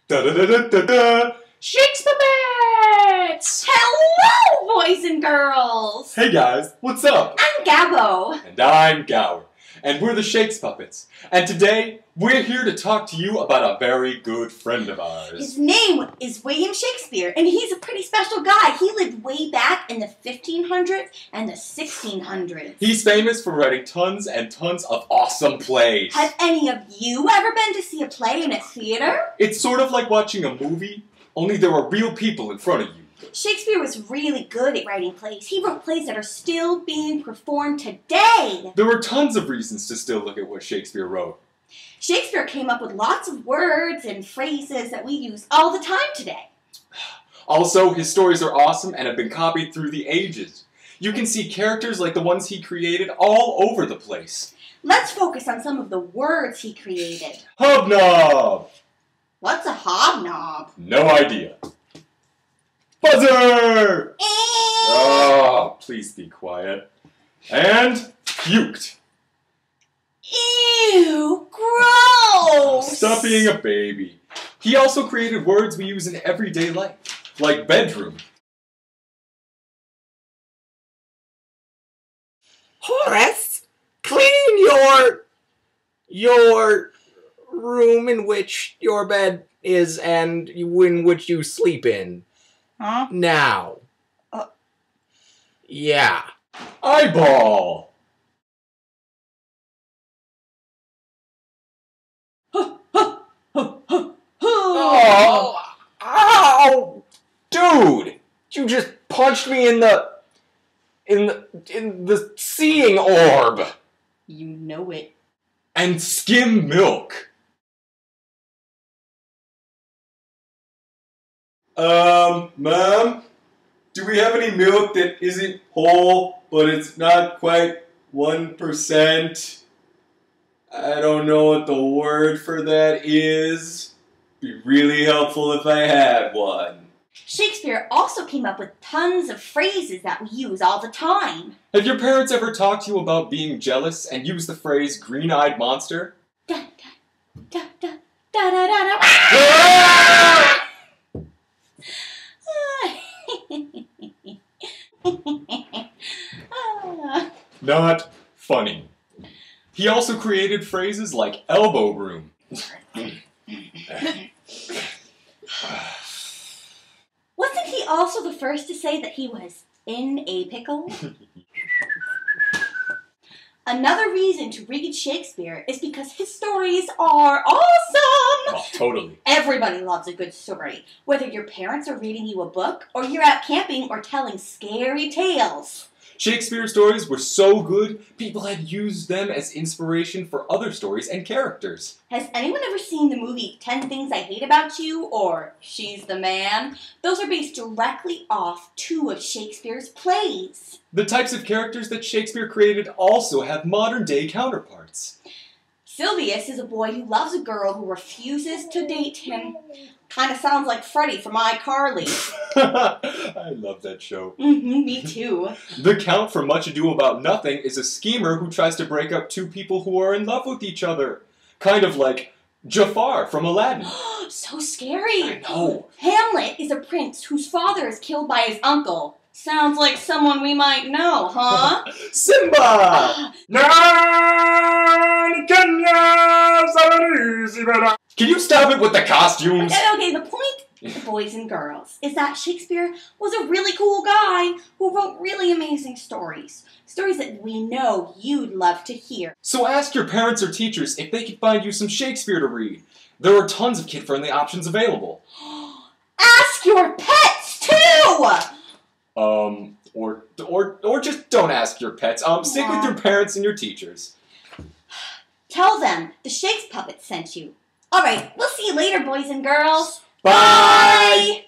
Da da da da da da! Shakespuppets! Hello, boys and girls! Hey guys, what's up? I'm Gabbo. And I'm Gower. And we're the Shakespuppets. And today, we're here to talk to you about a very good friend of ours. His name is William Shakespeare, and he's a pretty special guy. He lived way back in the 1500s and the 1600s. He's famous for writing tons and tons of awesome plays. Have any of you ever been to see a play in a theater? It's sort of like watching a movie, only there are real people in front of you. Shakespeare was really good at writing plays. He wrote plays that are still being performed today. There were tons of reasons to still look at what Shakespeare wrote. Shakespeare came up with lots of words and phrases that we use all the time today. Also, his stories are awesome and have been copied through the ages. You can see characters like the ones he created all over the place. Let's focus on some of the words he created. Hobnob! What's a hobnob? No idea. Buzzer! Oh, please be quiet. And puked. Ew, gross! Stop being a baby. He also created words we use in everyday life, like bedroom. Horace, clean your room in which your bed is and in which you sleep in. Huh? Now. Yeah. Eyeball! Oh! Ow! Dude! You just punched me in the seeing orb! You know it. And skim milk. Ma'am? Do we have any milk that isn't whole, but it's not quite 1%? I don't know what the word for that is. Be really helpful if I had one. Shakespeare also came up with tons of phrases that we use all the time. Have your parents ever talked to you about being jealous and used the phrase green-eyed monster? Da da da da da da da. Not funny. He also created phrases like elbow room. Wasn't he also the first to say that he was in a pickle? Another reason to read Shakespeare is because his stories are awesome! Oh, totally. Everybody loves a good story, whether your parents are reading you a book, or you're out camping or telling scary tales. Shakespeare's stories were so good, people had used them as inspiration for other stories and characters. Has anyone ever seen the movie 10 Things I Hate About You or She's the Man? Those are based directly off two of Shakespeare's plays. The types of characters that Shakespeare created also have modern-day counterparts. Sylvius is a boy who loves a girl who refuses to date him. Kind of sounds like Freddie from iCarly. I love that show. Me too. The Count from Much Ado About Nothing is a schemer who tries to break up two people who are in love with each other. Kind of like Jafar from Aladdin. So scary. I know. Hamlet is a prince whose father is killed by his uncle. Sounds like someone we might know, huh? Simba! Can you stop it with the costumes? Okay, the point, boys and girls, is that Shakespeare was a really cool guy who wrote really amazing stories. Stories that we know you'd love to hear. So ask your parents or teachers if they could find you some Shakespeare to read. There are tons of kid-friendly options available. Ask your pets, too! Or just don't ask your pets. Stick with your parents and your teachers. Tell them the Shakespuppets sent you. Alright, we'll see you later, boys and girls. Bye!